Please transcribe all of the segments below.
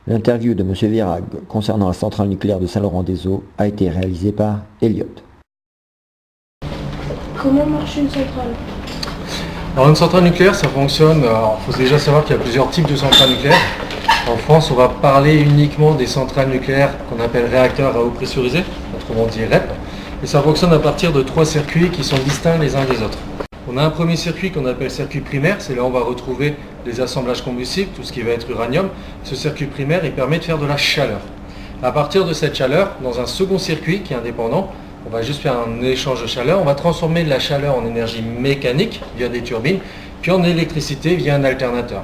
L'interview de M. Virag concernant la centrale nucléaire de Saint-Laurent-des-Eaux a été réalisée par Elliot. Comment marche une centrale? Alors une centrale nucléaire, ça fonctionne, il faut déjà savoir qu'il y a plusieurs types de centrales nucléaires. En France, on va parler uniquement des centrales nucléaires qu'on appelle réacteurs à eau pressurisée, autrement dit REP. Et ça fonctionne à partir de 3 circuits qui sont distincts les uns des autres. On a un premier circuit qu'on appelle circuit primaire, c'est là où on va retrouver les assemblages combustibles, tout ce qui va être uranium. Ce circuit primaire, il permet de faire de la chaleur. À partir de cette chaleur, dans un second circuit qui est indépendant, on va juste faire un échange de chaleur, on va transformer la chaleur en énergie mécanique via des turbines, puis en électricité via un alternateur.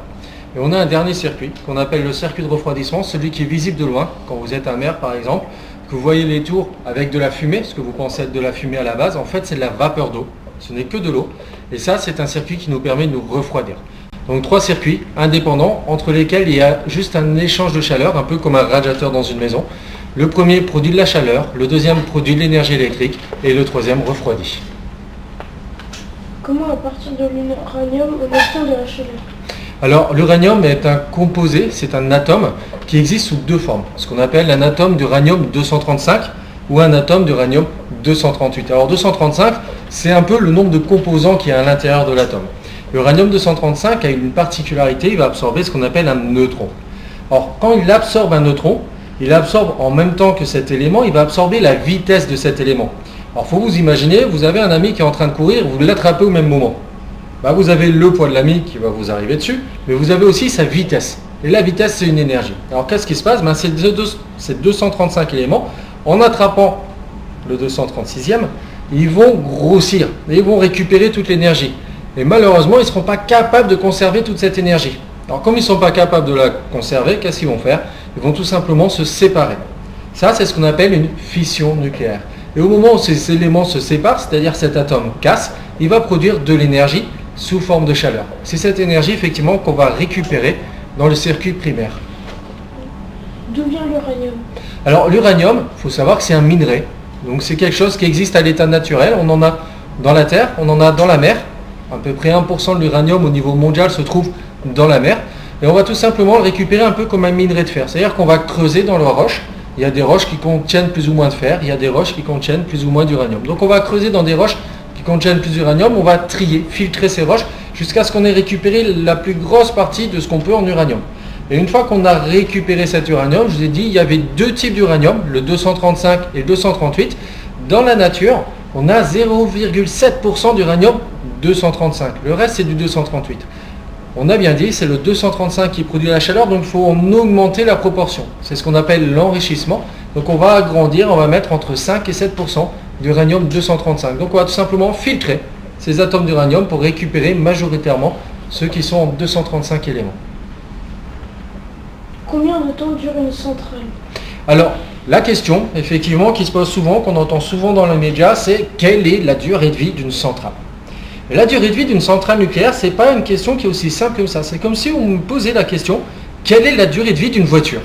Et on a un dernier circuit qu'on appelle le circuit de refroidissement, celui qui est visible de loin, quand vous êtes à mer par exemple, que vous voyez les tours avec de la fumée, ce que vous pensez être de la fumée à la base, en fait c'est de la vapeur d'eau, ce n'est que de l'eau, et ça c'est un circuit qui nous permet de nous refroidir. Donc 3 circuits indépendants entre lesquels il y a juste un échange de chaleur, un peu comme un radiateur dans une maison. Le premier produit de la chaleur, le deuxième produit de l'énergie électrique, et le troisième refroidit. Comment à partir de l'uranium on obtient de la chaleur? Alors l'uranium est un composé, c'est un atome qui existe sous 2 formes, ce qu'on appelle un atome d'uranium-235 ou un atome d'uranium-238. Alors 235, c'est un peu le nombre de composants qu'il y a à l'intérieur de l'atome. L'uranium-235 a une particularité, il va absorber ce qu'on appelle un neutron. Or quand il absorbe un neutron, il absorbe en même temps que cet élément, il va absorber la vitesse de cet élément. Alors il faut vous imaginer, vous avez un ami qui est en train de courir, vous l'attrapez au même moment. Vous avez le poids de l'ami qui va vous arriver dessus, mais vous avez aussi sa vitesse. Et la vitesse, c'est une énergie. Alors qu'est-ce qui se passe? Ces 235 éléments, en attrapant le 236e, ils vont grossir, et ils vont récupérer toute l'énergie. Et malheureusement, ils ne seront pas capables de conserver toute cette énergie. Alors comme ils ne sont pas capables de la conserver, qu'est-ce qu'ils vont faire? Ils vont tout simplement se séparer. Ça, c'est ce qu'on appelle une fission nucléaire. Et au moment où ces éléments se séparent, c'est-à-dire cet atome casse, il va produire de l'énergie sous forme de chaleur. C'est cette énergie effectivement qu'on va récupérer dans le circuit primaire. D'où vient l'uranium? Alors l'uranium, il faut savoir que c'est un minerai. Donc c'est quelque chose qui existe à l'état naturel. On en a dans la terre, on en a dans la mer. À peu près 1% de l'uranium au niveau mondial se trouve dans la mer. Et on va tout simplement le récupérer un peu comme un minerai de fer. C'est-à-dire qu'on va creuser dans la roche. Il y a des roches qui contiennent plus ou moins de fer. Il y a des roches qui contiennent plus ou moins d'uranium. Donc on va creuser dans des roches qui contiennent plus d'uranium. On va trier, filtrer ces roches jusqu'à ce qu'on ait récupéré la plus grosse partie de ce qu'on peut en uranium. Et une fois qu'on a récupéré cet uranium, je vous ai dit, il y avait 2 types d'uranium, le 235 et le 238. Dans la nature, on a 0,7% d'uranium 235. Le reste, c'est du 238. On a bien dit, c'est le 235 qui produit la chaleur, donc il faut en augmenter la proportion. C'est ce qu'on appelle l'enrichissement. Donc on va agrandir, on va mettre entre 5 et 7% d'uranium 235. Donc on va tout simplement filtrer ces atomes d'uranium pour récupérer majoritairement ceux qui sont en 235 éléments. Combien de temps dure une centrale? Alors, la question, effectivement, qui se pose souvent, qu'on entend souvent dans les médias, c'est quelle est la durée de vie d'une centrale? Et la durée de vie d'une centrale nucléaire, ce n'est pas une question qui est aussi simple comme ça. C'est comme si on me posait la question, quelle est la durée de vie d'une voiture?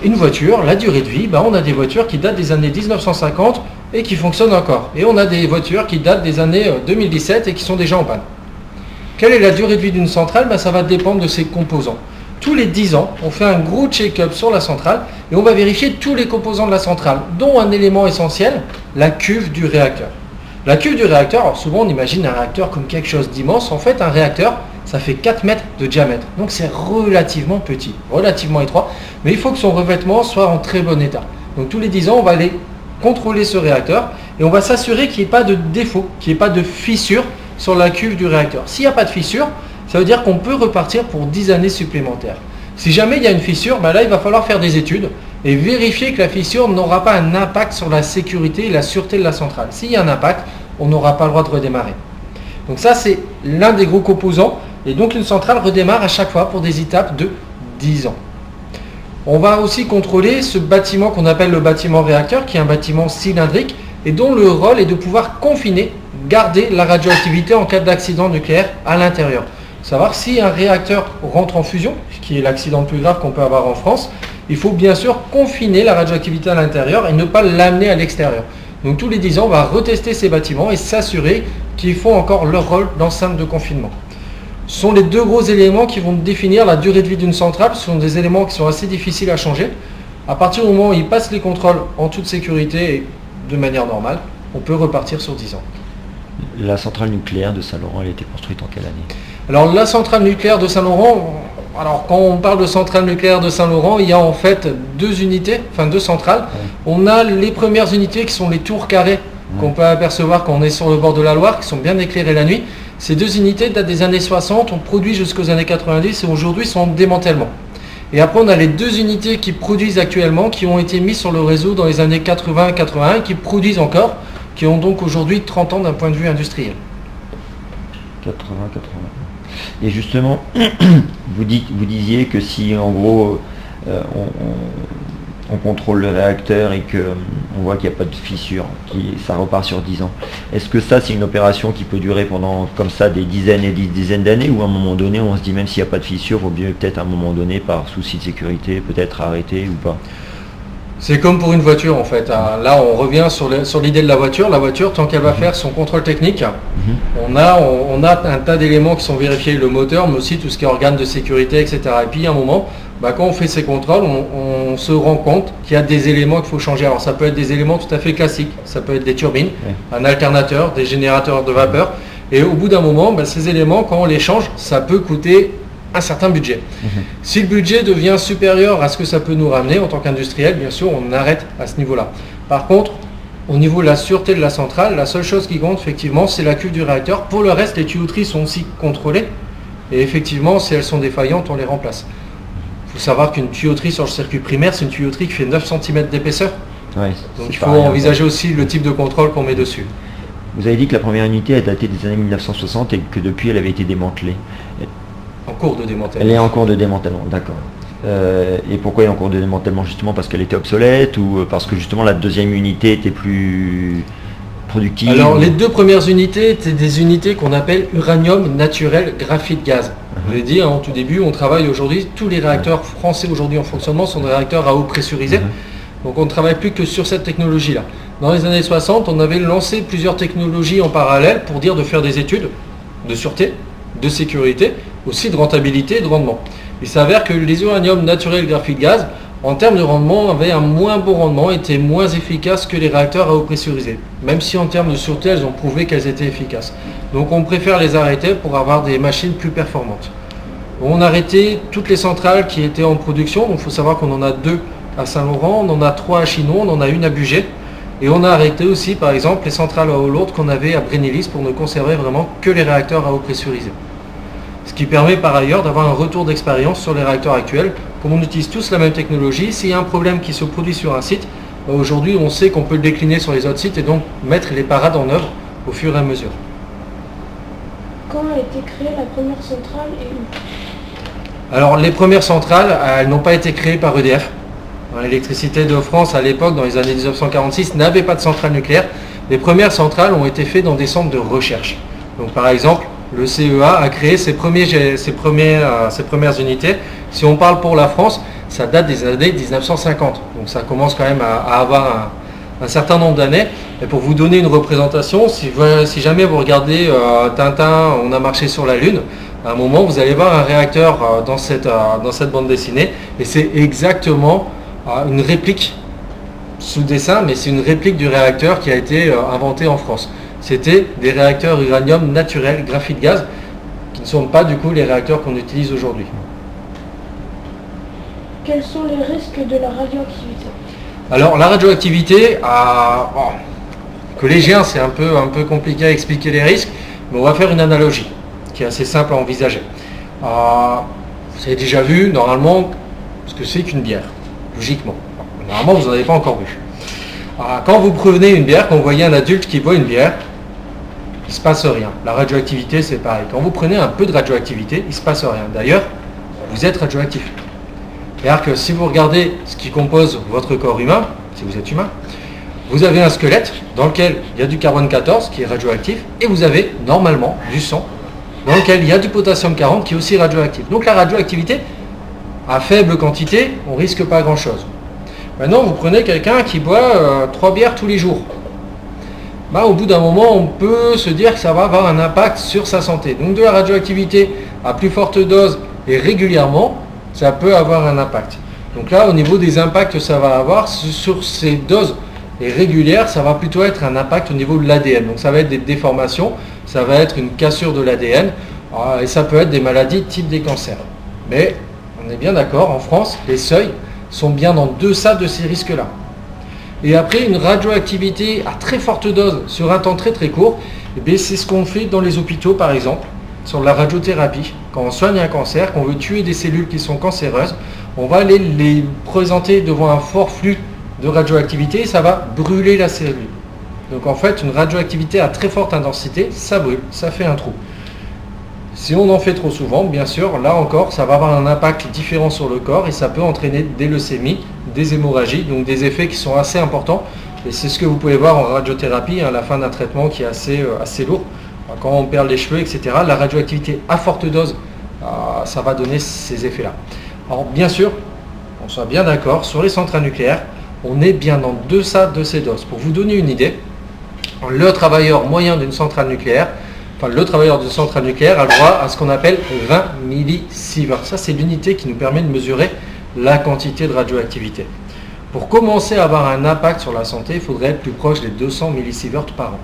Une voiture, la durée de vie, on a des voitures qui datent des années 1950 et qui fonctionnent encore. Et on a des voitures qui datent des années 2017 et qui sont déjà en panne. Quelle est la durée de vie d'une centrale? Ça va dépendre de ses composants. Tous les 10 ans, on fait un gros check-up sur la centrale et on va vérifier tous les composants de la centrale, dont un élément essentiel, la cuve du réacteur. La cuve du réacteur, alors souvent on imagine un réacteur comme quelque chose d'immense. En fait, un réacteur, ça fait 4 mètres de diamètre. Donc c'est relativement petit, relativement étroit. Mais il faut que son revêtement soit en très bon état. Donc tous les 10 ans, on va aller contrôler ce réacteur et on va s'assurer qu'il n'y ait pas de défaut, qu'il n'y ait pas de fissure sur la cuve du réacteur. S'il n'y a pas de fissure, ça veut dire qu'on peut repartir pour 10 années supplémentaires. Si jamais il y a une fissure, là il va falloir faire des études et vérifier que la fissure n'aura pas un impact sur la sécurité et la sûreté de la centrale. S'il y a un impact, on n'aura pas le droit de redémarrer. Donc ça c'est l'un des gros composants et donc une centrale redémarre à chaque fois pour des étapes de 10 ans. On va aussi contrôler ce bâtiment qu'on appelle le bâtiment réacteur, qui est un bâtiment cylindrique et dont le rôle est de pouvoir confiner, garder la radioactivité en cas d'accident nucléaire à l'intérieur. Savoir si un réacteur rentre en fusion, ce qui est l'accident le plus grave qu'on peut avoir en France, il faut bien sûr confiner la radioactivité à l'intérieur et ne pas l'amener à l'extérieur. Donc tous les 10 ans, on va retester ces bâtiments et s'assurer qu'ils font encore leur rôle d'enceinte de confinement. sont les deux gros éléments qui vont définir la durée de vie d'une centrale. Ce sont des éléments qui sont assez difficiles à changer. À partir du moment où ils passent les contrôles en toute sécurité et de manière normale, on peut repartir sur 10 ans. La centrale nucléaire de Saint-Laurent, elle a été construite en quelle année? Alors la centrale nucléaire de Saint-Laurent, alors quand on parle de centrale nucléaire de Saint-Laurent, il y a en fait deux centrales. On a les premières unités qui sont les tours carrées qu'on peut apercevoir quand on est sur le bord de la Loire, qui sont bien éclairées la nuit. Ces deux unités datent des années 60, ont produit jusqu'aux années 90 et aujourd'hui sont en démantèlement. Et après on a les deux unités qui produisent actuellement, qui ont été mises sur le réseau dans les années 80-81 et qui produisent encore, qui ont donc aujourd'hui 30 ans d'un point de vue industriel. 80. Et justement, vous disiez que si en gros on contrôle le réacteur et qu'on voit qu'il n'y a pas de fissure, ça repart sur 10 ans. Est-ce que ça c'est une opération qui peut durer pendant comme ça des dizaines et des dizaines d'années, ou à un moment donné on se dit même s'il n'y a pas de fissure, il vaut mieux peut-être à un moment donné par souci de sécurité peut-être arrêter ou pas? C'est comme pour une voiture en fait. Là on revient sur l'idée de la voiture. La voiture, tant qu'elle va faire son contrôle technique, on a un tas d'éléments qui sont vérifiés, le moteur, mais aussi tout ce qui est organes de sécurité, etc. Et puis à un moment, quand on fait ces contrôles, on se rend compte qu'il y a des éléments qu'il faut changer. Alors ça peut être des éléments tout à fait classiques, ça peut être des turbines, un alternateur, des générateurs de vapeur. Et au bout d'un moment, ces éléments, quand on les change, ça peut coûter un certain budget. Si le budget devient supérieur à ce que ça peut nous ramener en tant qu'industriel, bien sûr, on arrête à ce niveau-là. Par contre, au niveau de la sûreté de la centrale, la seule chose qui compte, effectivement, c'est la cuve du réacteur. Pour le reste, les tuyauteries sont aussi contrôlées. Et effectivement, si elles sont défaillantes, on les remplace. Il faut savoir qu'une tuyauterie sur le circuit primaire, c'est une tuyauterie qui fait 9 cm d'épaisseur. Ouais, donc il faut envisager aussi le type de contrôle qu'on met dessus. Vous avez dit que la première unité a daté des années 1960 et que depuis elle avait été démantelée. En cours de démantèlement. Elle est en cours de démantèlement, d'accord. Et pourquoi elle est en cours de démantèlement? Justement parce qu'elle était obsolète ou parce que justement la deuxième unité était plus productive? Alors les deux premières unités étaient des unités qu'on appelle uranium naturel graphite gaz. Je l'ai dit en tout début, on travaille aujourd'hui, tous les réacteurs français aujourd'hui en fonctionnement sont des réacteurs à eau pressurisée. Donc on ne travaille plus que sur cette technologie-là. Dans les années 60, on avait lancé plusieurs technologies en parallèle pour dire de faire des études de sûreté, de sécurité, aussi de rentabilité et de rendement. Il s'avère que les uraniums naturels graphite gaz, en termes de rendement, avaient un moins bon rendement, étaient moins efficaces que les réacteurs à eau pressurisée. Même si en termes de sûreté, elles ont prouvé qu'elles étaient efficaces. Donc on préfère les arrêter pour avoir des machines plus performantes. On a arrêté toutes les centrales qui étaient en production. Donc il faut savoir qu'on en a 2 à Saint-Laurent, on en a 3 à Chinon, on en a 1 à Bugey. Et on a arrêté aussi, par exemple, les centrales à eau lourde qu'on avait à Brénélis pour ne conserver vraiment que les réacteurs à eau pressurisée. Ce qui permet par ailleurs d'avoir un retour d'expérience sur les réacteurs actuels. Comme on utilise tous la même technologie, s'il y a un problème qui se produit sur un site, aujourd'hui on sait qu'on peut le décliner sur les autres sites et donc mettre les parades en œuvre au fur et à mesure. Quand a été créée la première centrale et où? Alors les premières centrales, elles n'ont pas été créées par EDF. L'électricité de France à l'époque, dans les années 1946, n'avait pas de centrale nucléaire. Les premières centrales ont été faites dans des centres de recherche. Donc par exemple, le CEA a créé ses premières unités. Si on parle pour la France, ça date des années 1950. Donc ça commence quand même à avoir un certain nombre d'années. Et pour vous donner une représentation, si jamais vous regardez Tintin, on a marché sur la Lune, à un moment vous allez voir un réacteur dans cette bande dessinée. Et c'est exactement une réplique sous dessin, mais c'est une réplique du réacteur qui a été inventé en France. C'était des réacteurs uranium naturel graphite gaz qui ne sont pas du coup les réacteurs qu'on utilise aujourd'hui. Quels sont les risques de la radioactivité? Alors la radioactivité, collégien c'est un peu compliqué à expliquer les risques, mais on va faire une analogie qui est assez simple à envisager. Vous avez déjà vu normalement ce que c'est qu'une bière, logiquement. Normalement vous n'en avez pas encore vu. Quand vous prenez une bière, quand vous voyez un adulte qui boit une bière, il ne se passe rien. La radioactivité, c'est pareil. Quand vous prenez un peu de radioactivité, il ne se passe rien. D'ailleurs, vous êtes radioactif. C'est-à-dire que si vous regardez ce qui compose votre corps humain, si vous êtes humain, vous avez un squelette dans lequel il y a du carbone 14 qui est radioactif, et vous avez normalement du sang dans lequel il y a du potassium 40 qui est aussi radioactif. Donc la radioactivité, à faible quantité, on risque pas grand-chose. Maintenant, vous prenez quelqu'un qui boit 3 bières tous les jours. Au bout d'un moment, on peut se dire que ça va avoir un impact sur sa santé. Donc de la radioactivité à plus forte dose et régulièrement, ça peut avoir un impact. Donc là, au niveau des impacts que ça va avoir, sur ces doses régulières, ça va plutôt être un impact au niveau de l'ADN. Donc ça va être des déformations, ça va être une cassure de l'ADN, et ça peut être des maladies type des cancers. Mais on est bien d'accord, en France, les seuils sont bien en deçà de ces risques-là. Et après, une radioactivité à très forte dose sur un temps très très court, c'est ce qu'on fait dans les hôpitaux par exemple, sur la radiothérapie. Quand on soigne un cancer, qu'on veut tuer des cellules qui sont cancéreuses, on va les présenter devant un fort flux de radioactivité et ça va brûler la cellule. Donc en fait, une radioactivité à très forte intensité, ça brûle, ça fait un trou. Si on en fait trop souvent, bien sûr, là encore, ça va avoir un impact différent sur le corps et ça peut entraîner des leucémies, des hémorragies, donc des effets qui sont assez importants. Et c'est ce que vous pouvez voir en radiothérapie, à la fin d'un traitement qui est assez lourd. Quand on perd les cheveux, etc., la radioactivité à forte dose, ça va donner ces effets-là. Alors bien sûr, on soit bien d'accord, sur les centrales nucléaires, on est bien en deçà de ces doses. Pour vous donner une idée, le travailleur moyen d'une centrale nucléaire, le travailleur d'une centrale nucléaire a le droit à ce qu'on appelle 20 millisieverts. Ça, c'est l'unité qui nous permet de mesurer la quantité de radioactivité. Pour commencer à avoir un impact sur la santé, il faudrait être plus proche des 200 millisieverts par an.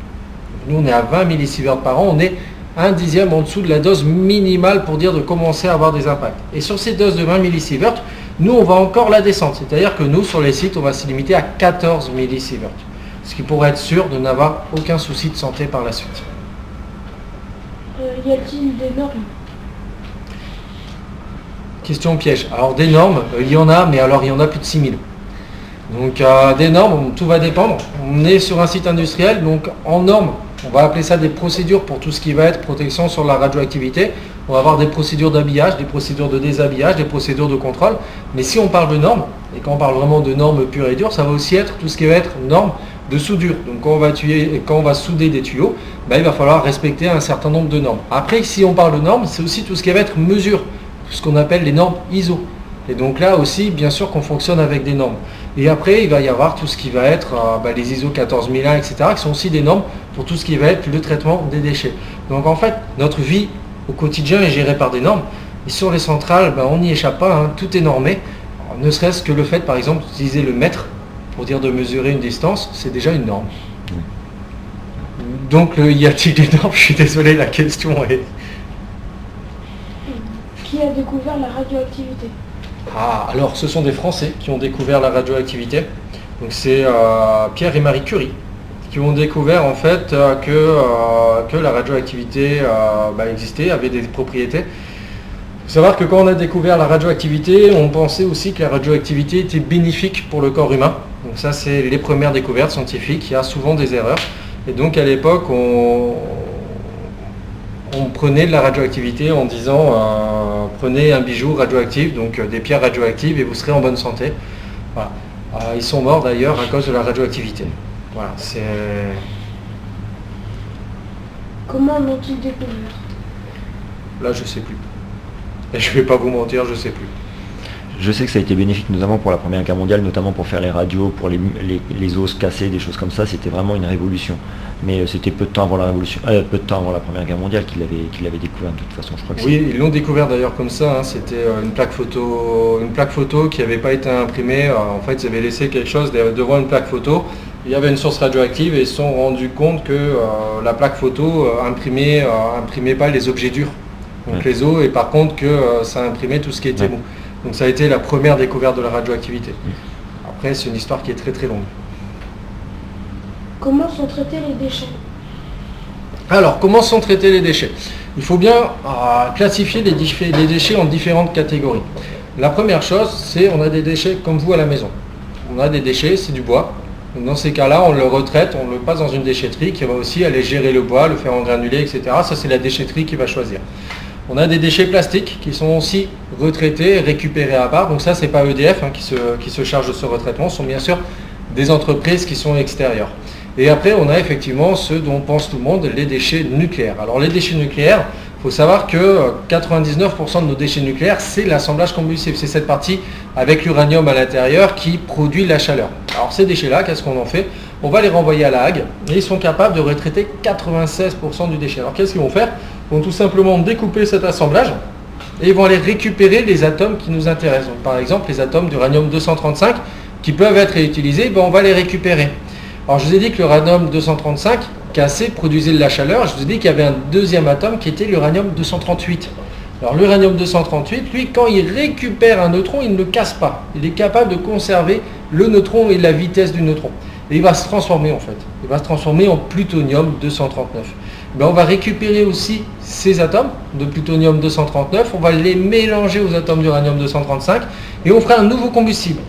Nous, on est à 20 millisieverts par an, on est un dixième en dessous de la dose minimale pour dire de commencer à avoir des impacts. Et sur ces doses de 20 millisieverts, nous, on va encore la descendre. C'est-à-dire que nous, sur les sites, on va se limiter à 14 millisieverts. Ce qui pourrait être sûr de n'avoir aucun souci de santé par la suite. Y a-t-il des normes? Question piège. Alors des normes, il y en a, mais alors il y en a plus de 6000. Donc des normes, tout va dépendre. On est sur un site industriel, donc en normes, on va appeler ça des procédures pour tout ce qui va être protection sur la radioactivité. On va avoir des procédures d'habillage, des procédures de déshabillage, des procédures de contrôle. Mais si on parle de normes, et quand on parle vraiment de normes pures et dures, ça va aussi être tout ce qui va être normes de soudure. Donc quand on va souder des tuyaux, il va falloir respecter un certain nombre de normes. Après, si on parle de normes, c'est aussi tout ce qui va être mesure, ce qu'on appelle les normes ISO. Et donc là aussi, bien sûr qu'on fonctionne avec des normes. Et après, il va y avoir tout ce qui va être les ISO 14001, etc., qui sont aussi des normes pour tout ce qui va être le traitement des déchets. Donc en fait, notre vie au quotidien est gérée par des normes. Et sur les centrales, on n'y échappe pas, hein, tout est normé. Alors, ne serait-ce que le fait, par exemple, d'utiliser le mètre pour dire de mesurer une distance, c'est déjà une norme. Donc, y a-t-il des normes? Je suis désolé, la question est... Qui a découvert la radioactivité? Alors ce sont des Français qui ont découvert la radioactivité. Donc c'est Pierre et Marie Curie qui ont découvert en fait que la radioactivité existait, avait des propriétés. Il faut savoir que quand on a découvert la radioactivité, on pensait aussi que la radioactivité était bénéfique pour le corps humain. Donc ça, c'est les premières découvertes scientifiques. Il y a souvent des erreurs. Et donc à l'époque, on prenait de la radioactivité en disant prenez un bijou radioactif, donc des pierres radioactives et vous serez en bonne santé. Voilà. Ils sont morts d'ailleurs à cause de la radioactivité. Voilà, c'est... Comment l'ont-ils découvert? Là, je sais plus. Et je vais pas vous mentir, je sais plus. Je sais que ça a été bénéfique notamment pour la Première Guerre mondiale, notamment pour faire les radios, pour les os cassés, des choses comme ça. C'était vraiment une révolution. Mais c'était peu de temps avant la révolution, peu de temps avant la Première Guerre mondiale qu'il avait découvert de toute façon. Je crois que oui, ils l'ont découvert d'ailleurs comme ça. Hein. C'était une plaque photo qui n'avait pas été imprimée. En fait, ils avaient laissé quelque chose devant une plaque photo. Il y avait une source radioactive et ils se sont rendus compte que la plaque photo imprimait pas les objets durs, donc les os, et par contre que ça imprimait tout ce qui était mou. Donc ça a été la première découverte de la radioactivité. Après, c'est une histoire qui est très très longue. Comment sont traités les déchets? Alors, comment sont traités les déchets? Il faut bien classifier les déchets en différentes catégories. La première chose, c'est on a des déchets comme vous à la maison. On a des déchets, c'est du bois. Donc dans ces cas-là, on le retraite, on le passe dans une déchetterie qui va aussi aller gérer le bois, le faire en granulés, etc. Ça, c'est la déchetterie qui va choisir. On a des déchets plastiques qui sont aussi retraités, récupérés à part. Donc ça, c'est pas EDF qui se charge de ce retraitement. Ce sont bien sûr des entreprises qui sont extérieures. Et après, on a effectivement ceux dont pense tout le monde, les déchets nucléaires. Alors les déchets nucléaires, il faut savoir que 99% de nos déchets nucléaires, c'est l'assemblage combustible. C'est cette partie avec l'uranium à l'intérieur qui produit la chaleur. Alors ces déchets-là, qu'est-ce qu'on en fait? On va les renvoyer à La Hague et ils sont capables de retraiter 96% du déchet. Alors qu'est-ce qu'ils vont faire? vont tout simplement découper cet assemblage et ils vont aller récupérer les atomes qui nous intéressent. Donc, par exemple, les atomes d'uranium-235 qui peuvent être réutilisés, on va les récupérer. Alors, je vous ai dit que l'uranium-235 cassé produisait de la chaleur. Je vous ai dit qu'il y avait un deuxième atome qui était l'uranium-238. Alors, l'uranium-238, lui, quand il récupère un neutron, il ne le casse pas. Il est capable de conserver le neutron et la vitesse du neutron. Et il va se transformer en fait. Il va se transformer en plutonium-239. On va récupérer aussi ces atomes de plutonium-239, on va les mélanger aux atomes d'uranium-235 et on fera un nouveau combustible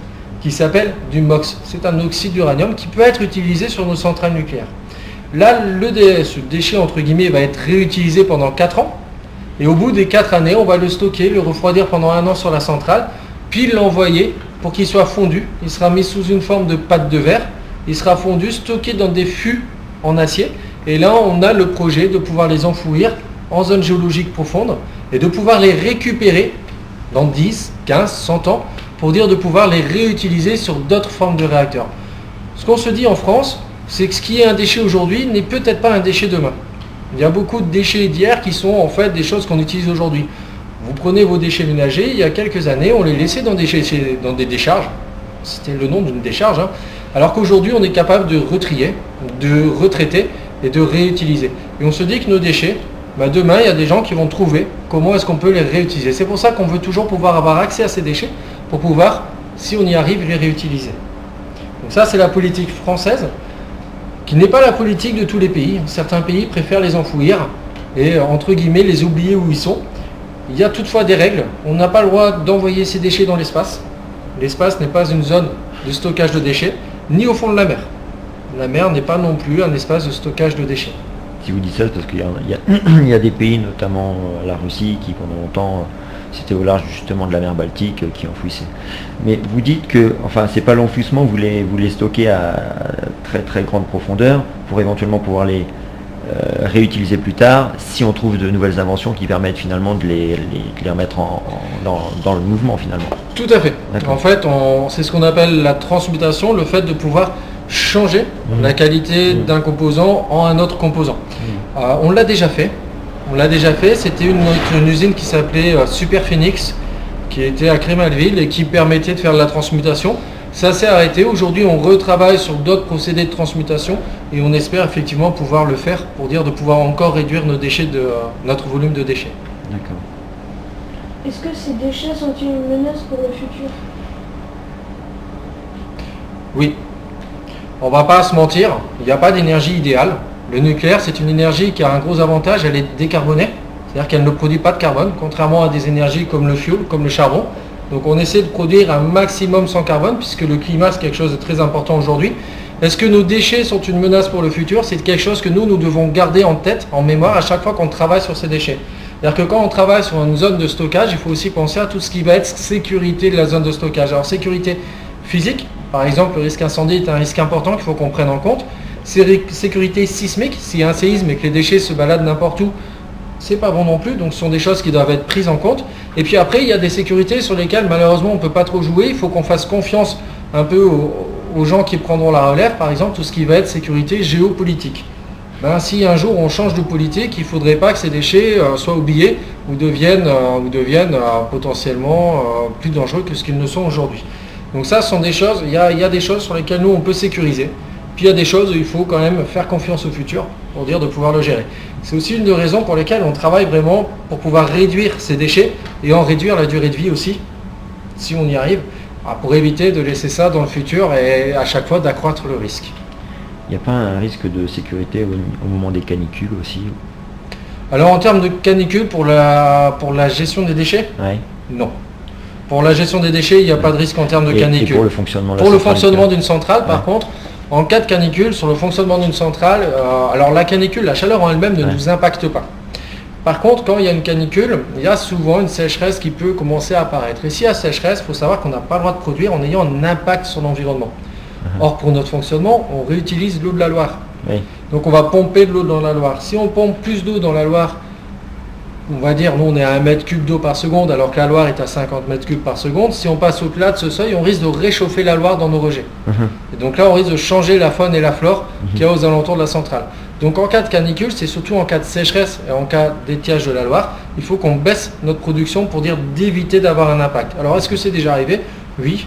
qui s'appelle du MOX. C'est un oxyde d'uranium qui peut être utilisé sur nos centrales nucléaires. Là, ce déchet entre guillemets va être réutilisé pendant 4 ans et au bout des 4 années, on va le stocker, le refroidir pendant 1 an sur la centrale, puis l'envoyer pour qu'il soit fondu. Il sera mis sous une forme de pâte de verre, il sera fondu, stocké dans des fûts en acier. Et là, on a le projet de pouvoir les enfouir en zone géologique profonde et de pouvoir les récupérer dans 10, 15, 100 ans pour dire de pouvoir les réutiliser sur d'autres formes de réacteurs. Ce qu'on se dit en France, c'est que ce qui est un déchet aujourd'hui n'est peut-être pas un déchet demain. Il y a beaucoup de déchets d'hier qui sont en fait des choses qu'on utilise aujourd'hui. Vous prenez vos déchets ménagers, il y a quelques années, on les laissait dans des décharges. C'était le nom d'une décharge. Alors qu'aujourd'hui, on est capable de retrier, de retraiter et de réutiliser. Et on se dit que nos déchets, demain, il y a des gens qui vont trouver comment est-ce qu'on peut les réutiliser. C'est pour ça qu'on veut toujours pouvoir avoir accès à ces déchets pour pouvoir, si on y arrive, les réutiliser. Donc ça, c'est la politique française, qui n'est pas la politique de tous les pays. Certains pays préfèrent les enfouir et, entre guillemets, les oublier où ils sont. Il y a toutefois des règles. On n'a pas le droit d'envoyer ces déchets dans l'espace. L'espace n'est pas une zone de stockage de déchets, ni au fond de la mer. La mer n'est pas non plus un espace de stockage de déchets. Si vous dites ça, c'est parce qu'il y a des pays, notamment la Russie, qui pendant longtemps, c'était au large justement de la mer Baltique, qui enfouissaient. Mais vous dites que, c'est pas l'enfouissement, vous les stockez à très très grande profondeur pour éventuellement pouvoir les réutiliser plus tard, si on trouve de nouvelles inventions qui permettent finalement de les remettre dans le mouvement finalement. Tout à fait. En fait, c'est ce qu'on appelle la transmutation, le fait de pouvoir changer la qualité d'un composant en un autre composant. On l'a déjà fait. C'était une usine qui s'appelait Super Phoenix, qui était à Crémalville et qui permettait de faire de la transmutation. Ça s'est arrêté. Aujourd'hui, on retravaille sur d'autres procédés de transmutation et on espère effectivement pouvoir le faire pour dire de pouvoir encore réduire nos déchets notre volume de déchets. D'accord. Est-ce que ces déchets sont une menace pour le futur? Oui. On va pas se mentir, il n'y a pas d'énergie idéale. Le nucléaire, c'est une énergie qui a un gros avantage, elle est décarbonée. C'est-à-dire qu'elle ne produit pas de carbone, contrairement à des énergies comme le fioul, comme le charbon. Donc on essaie de produire un maximum sans carbone, puisque le climat, c'est quelque chose de très important aujourd'hui. Est-ce que nos déchets sont une menace pour le futur? C'est quelque chose que nous devons garder en tête, en mémoire, à chaque fois qu'on travaille sur ces déchets. C'est-à-dire que quand on travaille sur une zone de stockage, il faut aussi penser à tout ce qui va être sécurité de la zone de stockage. Alors sécurité physique, par exemple, le risque incendie est un risque important qu'il faut qu'on prenne en compte. Sécurité sismique, s'il y a un séisme et que les déchets se baladent n'importe où, c'est pas bon non plus, donc ce sont des choses qui doivent être prises en compte. Et puis après, il y a des sécurités sur lesquelles malheureusement on ne peut pas trop jouer, il faut qu'on fasse confiance un peu aux gens qui prendront la relève, par exemple tout ce qui va être sécurité géopolitique. Si un jour on change de politique, il ne faudrait pas que ces déchets soient oubliés ou deviennent potentiellement plus dangereux que ce qu'ils ne sont aujourd'hui. Donc ça, ce sont des choses, il y a des choses sur lesquelles nous on peut sécuriser. Puis il y a des choses où il faut quand même faire confiance au futur pour dire de pouvoir le gérer. C'est aussi une des raisons pour lesquelles on travaille vraiment pour pouvoir réduire ces déchets et en réduire la durée de vie aussi, si on y arrive, pour éviter de laisser ça dans le futur et à chaque fois d'accroître le risque. Il n'y a pas un risque de sécurité au moment des canicules aussi? Alors en termes de canicules, pour la gestion des déchets, non. Pour la gestion des déchets, il n'y a pas de risque en termes de canicule. Et pour le fonctionnement de Pour le fonctionnement d'une centrale, par contre, en cas de canicule, sur le fonctionnement d'une centrale, alors la canicule, la chaleur en elle-même ne nous impacte pas. Par contre, quand il y a une canicule, il y a souvent une sécheresse qui peut commencer à apparaître. Et s'il y a sécheresse, il faut savoir qu'on n'a pas le droit de produire en ayant un impact sur l'environnement. Or, pour notre fonctionnement, on réutilise l'eau de la Loire. Donc on va pomper de l'eau dans la Loire. Si on pompe plus d'eau dans la Loire, on va dire, nous on est à 1 mètre cube d'eau par seconde, alors que la Loire est à 50 mètres cubes par seconde. Si on passe au-delà de ce seuil, on risque de réchauffer la Loire dans nos rejets. Et donc là, on risque de changer la faune et la flore qu'il y a aux alentours de la centrale. Donc en cas de canicule, c'est surtout en cas de sécheresse et en cas d'étiage de la Loire, il faut qu'on baisse notre production pour dire d'éviter d'avoir un impact. Alors est-ce que c'est déjà arrivé? Oui,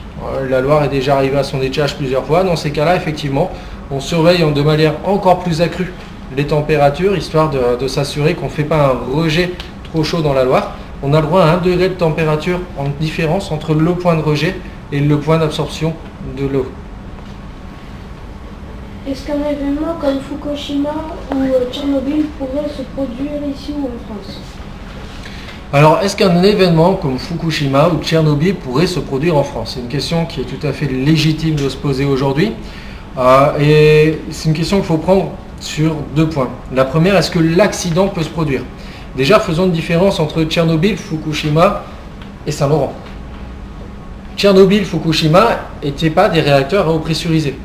la Loire est déjà arrivée à son étiage plusieurs fois. Dans ces cas-là, effectivement, on surveille de manière encore plus accrue les températures, histoire de s'assurer qu'on ne fait pas un rejet trop chaud dans la Loire. On a le droit à 1 degré de température en différence entre le point de rejet et le point d'absorption de l'eau. Est-ce qu'un événement comme Fukushima ou Tchernobyl pourrait se produire ici ou en France? Alors, est-ce qu'un événement comme Fukushima ou Tchernobyl pourrait se produire en France? C'est une question qui est tout à fait légitime de se poser aujourd'hui. Et c'est une question qu'il faut prendre sur 2 points. La première, est-ce que l'accident peut se produire? Déjà, faisons une différence entre Tchernobyl, Fukushima et Saint-Laurent. Tchernobyl, Fukushima n'étaient pas des réacteurs à eau pressurisée.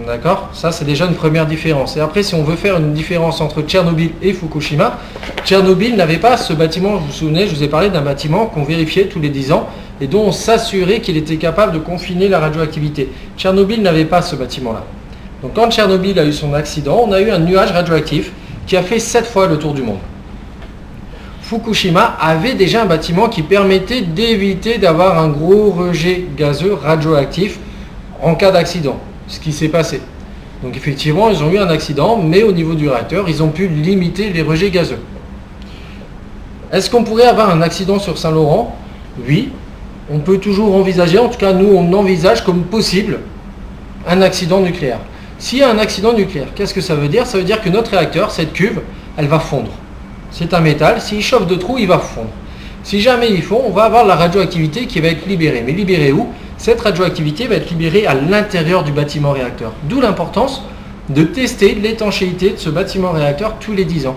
D'accord? Ça, c'est déjà une première différence. Et après, si on veut faire une différence entre Tchernobyl et Fukushima, Tchernobyl n'avait pas ce bâtiment, vous vous souvenez, je vous ai parlé d'un bâtiment qu'on vérifiait tous les 10 ans et dont on s'assurait qu'il était capable de confiner la radioactivité. Tchernobyl n'avait pas ce bâtiment-là. Donc quand Tchernobyl a eu son accident, on a eu un nuage radioactif qui a fait 7 fois le tour du monde. Fukushima avait déjà un bâtiment qui permettait d'éviter d'avoir un gros rejet gazeux radioactif en cas d'accident. Ce qui s'est passé. Donc effectivement, ils ont eu un accident, mais au niveau du réacteur, ils ont pu limiter les rejets gazeux. Est-ce qu'on pourrait avoir un accident sur Saint-Laurent? Oui, on peut toujours envisager, en tout cas nous on envisage comme possible un accident nucléaire. S'il y a un accident nucléaire, qu'est-ce que ça veut dire? Ça veut dire que notre réacteur, cette cuve, elle va fondre. C'est un métal, s'il chauffe de trop, il va fondre. Si jamais il fond, on va avoir la radioactivité qui va être libérée. Mais libérée où? Cette radioactivité va être libérée à l'intérieur du bâtiment réacteur. D'où l'importance de tester l'étanchéité de ce bâtiment réacteur tous les 10 ans.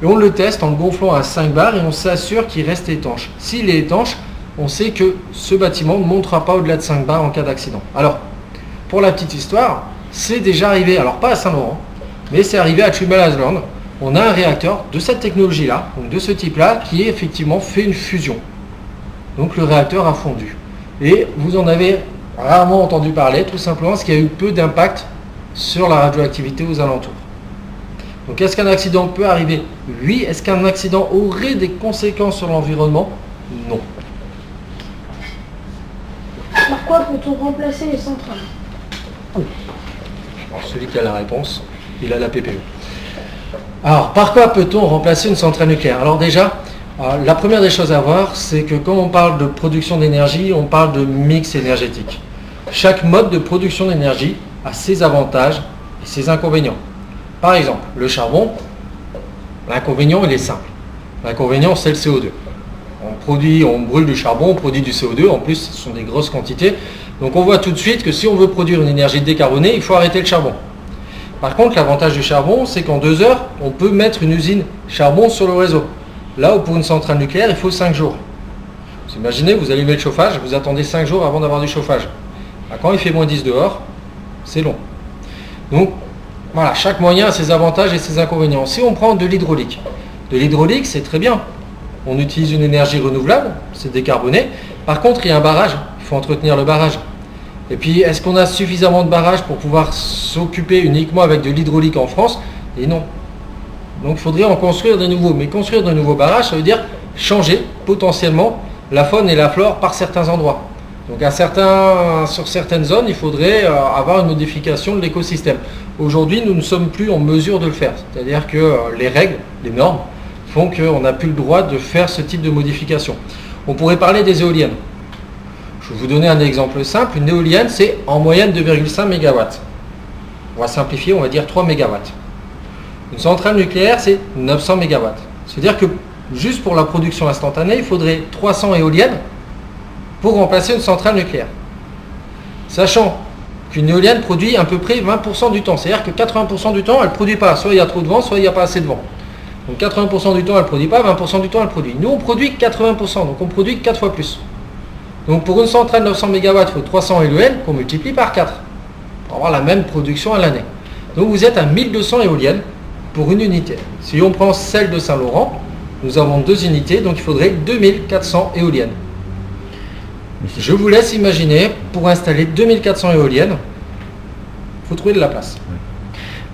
Et on le teste en le gonflant à 5 bars et on s'assure qu'il reste étanche. S'il est étanche, on sait que ce bâtiment ne montera pas au-delà de 5 bars en cas d'accident. Alors, pour la petite histoire, c'est déjà arrivé, alors pas à Saint-Laurent, mais c'est arrivé à Trimble Island. On a un réacteur de cette technologie-là, donc de ce type-là, qui est effectivement fait une fusion. Donc le réacteur a fondu. Et vous en avez rarement entendu parler, tout simplement parce qu'il y a eu peu d'impact sur la radioactivité aux alentours. Donc est-ce qu'un accident peut arriver? Oui. Est-ce qu'un accident aurait des conséquences sur l'environnement? Non. Par quoi peut-on remplacer les centrales? Alors, celui qui a la réponse, il a la PPE. Alors, par quoi peut-on remplacer une centrale nucléaire? Alors déjà, la première des choses à voir, c'est que quand on parle de production d'énergie, on parle de mix énergétique. Chaque mode de production d'énergie a ses avantages et ses inconvénients. Par exemple, le charbon, l'inconvénient, il est simple. L'inconvénient, c'est le CO2. On brûle du charbon, on produit du CO2, en plus, ce sont des grosses quantités. Donc on voit tout de suite que si on veut produire une énergie décarbonée, il faut arrêter le charbon. Par contre, l'avantage du charbon, c'est qu'en 2 heures, on peut mettre une usine charbon sur le réseau. Là où pour une centrale nucléaire, il faut 5 jours. Vous imaginez, vous allumez le chauffage, vous attendez 5 jours avant d'avoir du chauffage. Quand il fait moins 10 dehors, c'est long. Donc voilà, chaque moyen a ses avantages et ses inconvénients. Si on prend de l'hydraulique, c'est très bien. On utilise une énergie renouvelable, c'est décarboné. Par contre, il y a un barrage, il faut entretenir le barrage. Et puis, est-ce qu'on a suffisamment de barrages pour pouvoir s'occuper uniquement avec de l'hydraulique en France? Et non. Donc il faudrait en construire de nouveaux. Mais construire de nouveaux barrages, ça veut dire changer potentiellement la faune et la flore par certains endroits. Donc sur certaines zones, il faudrait avoir une modification de l'écosystème. Aujourd'hui, nous ne sommes plus en mesure de le faire. C'est-à-dire que les règles, les normes, font qu'on n'a plus le droit de faire ce type de modification. On pourrait parler des éoliennes. Je vais vous donner un exemple simple. Une éolienne, c'est en moyenne 2,5 MW. On va simplifier, on va dire 3 MW. Une centrale nucléaire, c'est 900 MW. C'est-à-dire que juste pour la production instantanée, il faudrait 300 éoliennes pour remplacer une centrale nucléaire. Sachant qu'une éolienne produit à peu près 20% du temps. C'est-à-dire que 80% du temps, elle ne produit pas. Soit il y a trop de vent, soit il n'y a pas assez de vent. Donc 80% du temps, elle ne produit pas, 20% du temps, elle produit. Nous, on produit 80%, donc on produit 4 fois plus. Donc pour une centrale 900 MW, il faut 300 éoliennes qu'on multiplie par 4 pour avoir la même production à l'année. Donc vous êtes à 1200 éoliennes pour une unité. Si on prend celle de Saint-Laurent, nous avons 2 unités, donc il faudrait 2400 éoliennes. Je vous laisse imaginer, pour installer 2400 éoliennes, il faut trouver de la place.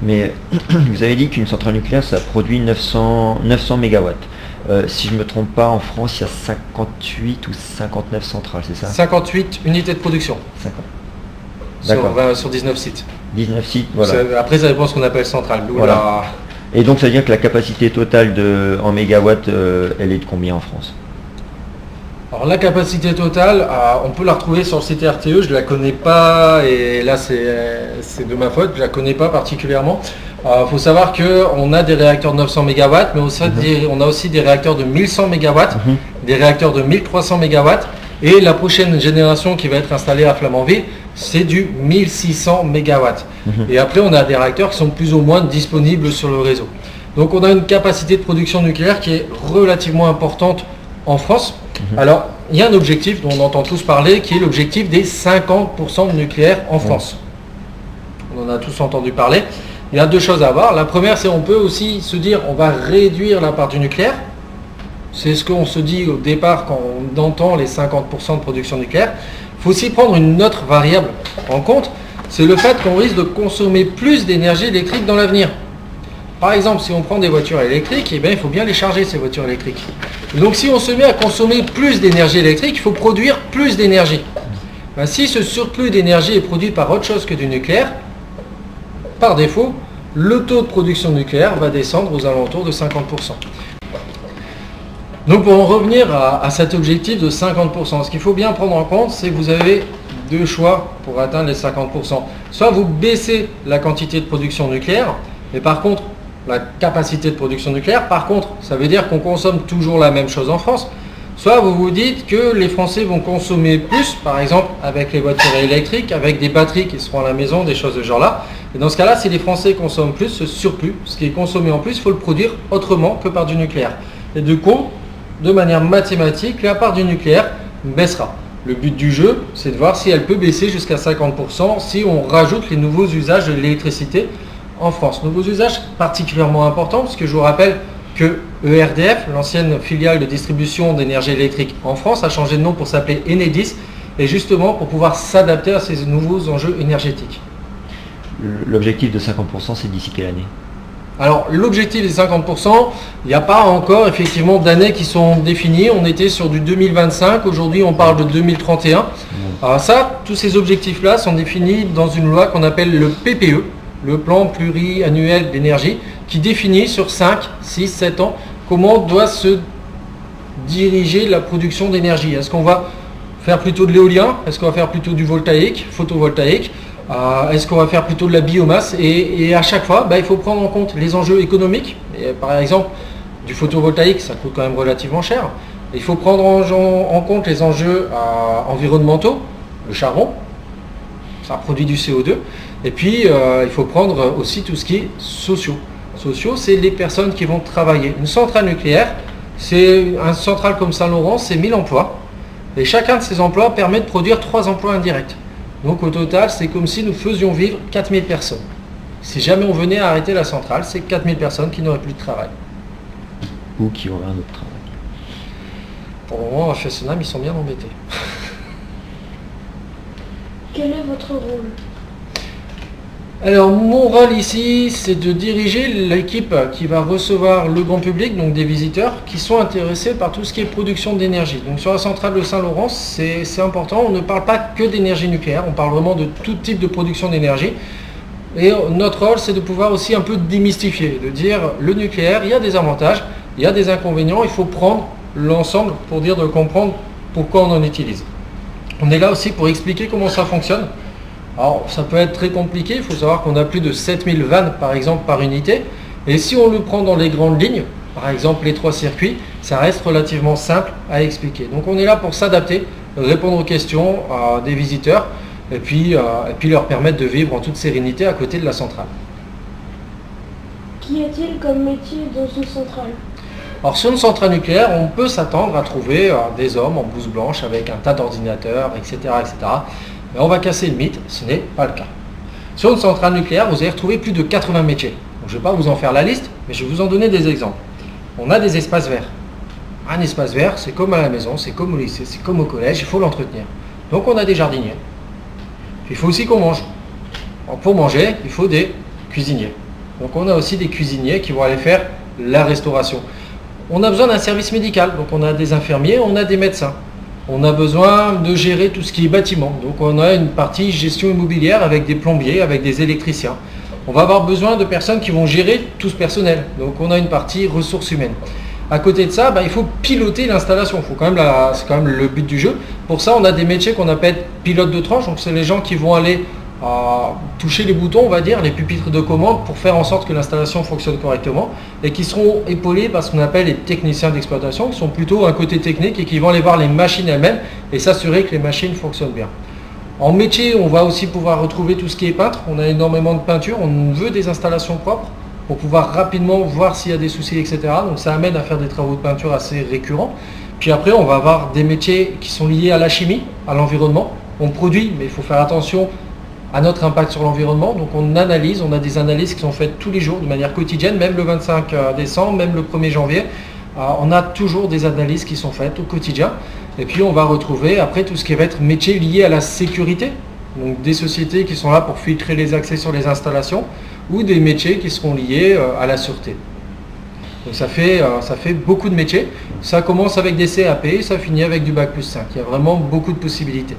Mais vous avez dit qu'une centrale nucléaire, ça produit 900 mégawatts. Si je ne me trompe pas, en France, il y a 58 ou 59 centrales, c'est ça? 58 unités de production 50. sur 19 sites. 19 sites, voilà. Après, ça dépend de ce qu'on appelle centrale. Nous, Voilà. Et donc, ça veut dire que la capacité totale en mégawatts, elle est de combien en France? Alors la capacité totale, on peut la retrouver sur le site RTE, je ne la connais pas, et là c'est de ma faute, je ne la connais pas particulièrement. Il faut savoir qu'on a des réacteurs de 900 MW, mais aussi on a aussi des réacteurs de 1100 MW, des réacteurs de 1300 MW, et la prochaine génération qui va être installée à Flamanville, c'est du 1600 MW. Et après on a des réacteurs qui sont plus ou moins disponibles sur le réseau. Donc on a une capacité de production nucléaire qui est relativement importante en France. Alors, il y a un objectif dont on entend tous parler, qui est l'objectif des 50% de nucléaire en France. On en a tous entendu parler. Il y a deux choses à voir. La première, c'est on peut aussi se dire on va réduire la part du nucléaire. C'est ce qu'on se dit au départ quand on entend les 50% de production nucléaire. Il faut aussi prendre une autre variable en compte, c'est le fait qu'on risque de consommer plus d'énergie électrique dans l'avenir. Par exemple, si on prend des voitures électriques, eh bien, il faut bien les charger, ces voitures électriques. Donc si on se met à consommer plus d'énergie électrique, il faut produire plus d'énergie. Ben, si ce surplus d'énergie est produit par autre chose que du nucléaire, par défaut, le taux de production nucléaire va descendre aux alentours de 50%. Donc pour en revenir à cet objectif de 50%, ce qu'il faut bien prendre en compte, c'est que vous avez deux choix pour atteindre les 50%. Soit vous baissez la quantité de production nucléaire, mais par contre, la capacité de production nucléaire, par contre, ça veut dire qu'on consomme toujours la même chose en France. Soit vous vous dites que les Français vont consommer plus, par exemple avec les voitures électriques, avec des batteries qui seront à la maison, des choses de ce genre-là. Et dans ce cas-là, si les Français consomment plus, ce surplus, ce qui est consommé en plus, il faut le produire autrement que par du nucléaire. Et du coup, de manière mathématique, la part du nucléaire baissera. Le but du jeu, c'est de voir si elle peut baisser jusqu'à 50% si on rajoute les nouveaux usages de l'électricité en France. Nouveaux usages particulièrement importants, parce que je vous rappelle que ERDF, l'ancienne filiale de distribution d'énergie électrique en France, a changé de nom pour s'appeler Enedis, et justement pour pouvoir s'adapter à ces nouveaux enjeux énergétiques. L'objectif de 50%, c'est d'ici quelle année? Alors l'objectif des 50%, il n'y a pas encore effectivement d'années qui sont définies. On était sur du 2025, aujourd'hui on parle de 2031. Alors ça, tous ces objectifs-là sont définis dans une loi qu'on appelle le PPE, le plan pluriannuel d'énergie, qui définit sur 5, 6, 7 ans comment doit se diriger la production d'énergie. Est-ce qu'on va faire plutôt de l'éolien? Est-ce qu'on va faire plutôt du voltaïque, photovoltaïque? Est-ce qu'on va faire plutôt de la biomasse? Et à chaque fois, il faut prendre en compte les enjeux économiques. Et par exemple, du photovoltaïque, ça coûte quand même relativement cher. Il faut prendre en compte les enjeux environnementaux, le charbon, ça produit du CO2. Et puis, il faut prendre aussi tout ce qui est sociaux. Sociaux, c'est les personnes qui vont travailler. Une centrale nucléaire, c'est une centrale comme Saint-Laurent, c'est 1000 emplois. Et chacun de ces emplois permet de produire 3 emplois indirects. Donc au total, c'est comme si nous faisions vivre 4000 personnes. Si jamais on venait à arrêter la centrale, c'est 4000 personnes qui n'auraient plus de travail. Ou qui auraient un autre travail. Pour le moment, à Fessenheim, ils sont bien embêtés. Quel est votre rôle? Alors mon rôle ici, c'est de diriger l'équipe qui va recevoir le grand public, donc des visiteurs qui sont intéressés par tout ce qui est production d'énergie. Donc sur la centrale de Saint-Laurent, c'est important, on ne parle pas que d'énergie nucléaire, on parle vraiment de tout type de production d'énergie. Et notre rôle, c'est de pouvoir aussi un peu démystifier, de dire le nucléaire, il y a des avantages, il y a des inconvénients, il faut prendre l'ensemble pour dire de comprendre pourquoi on en utilise. On est là aussi pour expliquer comment ça fonctionne. Alors ça peut être très compliqué, il faut savoir qu'on a plus de 7000 vannes par exemple par unité, et si on le prend dans les grandes lignes, par exemple les 3 circuits, ça reste relativement simple à expliquer. Donc on est là pour s'adapter, répondre aux questions des visiteurs, et puis leur permettre de vivre en toute sérénité à côté de la centrale. Qu'y a-t-il comme métier dans une centrale? Alors sur une centrale nucléaire, on peut s'attendre à trouver des hommes en blouse blanche avec un tas d'ordinateurs, etc., etc. Mais on va casser le mythe, ce n'est pas le cas. Sur une centrale nucléaire, vous allez retrouver plus de 80 métiers. Donc, je ne vais pas vous en faire la liste, mais je vais vous en donner des exemples. On a des espaces verts. Un espace vert, c'est comme à la maison, c'est comme au lycée, c'est comme au collège, il faut l'entretenir. Donc on a des jardiniers. Il faut aussi qu'on mange. Alors, pour manger, il faut des cuisiniers. Donc on a aussi des cuisiniers qui vont aller faire la restauration. On a besoin d'un service médical, donc on a des infirmiers, on a des médecins. On a besoin de gérer tout ce qui est bâtiment. Donc on a une partie gestion immobilière avec des plombiers, avec des électriciens. On va avoir besoin de personnes qui vont gérer tout ce personnel. Donc on a une partie ressources humaines. À côté de ça, il faut piloter l'installation. C'est quand même le but du jeu. Pour ça, on a des métiers qu'on appelle pilotes de tranche. Donc c'est les gens qui vont aller toucher les boutons, on va dire, les pupitres de commande pour faire en sorte que l'installation fonctionne correctement et qui seront épaulés par ce qu'on appelle les techniciens d'exploitation qui sont plutôt un côté technique et qui vont aller voir les machines elles-mêmes et s'assurer que les machines fonctionnent bien. En métier, on va aussi pouvoir retrouver tout ce qui est peintre. On a énormément de peinture, on veut des installations propres pour pouvoir rapidement voir s'il y a des soucis, etc. Donc ça amène à faire des travaux de peinture assez récurrents. Puis après, on va avoir des métiers qui sont liés à la chimie, à l'environnement. On produit, mais il faut faire attention à notre impact sur l'environnement. Donc on analyse, on a des analyses qui sont faites tous les jours de manière quotidienne, même le 25 décembre, même le 1er janvier. On a toujours des analyses qui sont faites au quotidien. Et puis on va retrouver après tout ce qui va être métier lié à la sécurité. Donc des sociétés qui sont là pour filtrer les accès sur les installations ou des métiers qui seront liés à la sûreté. Donc ça fait beaucoup de métiers. Ça commence avec des CAP, ça finit avec du Bac+5. Il y a vraiment beaucoup de possibilités.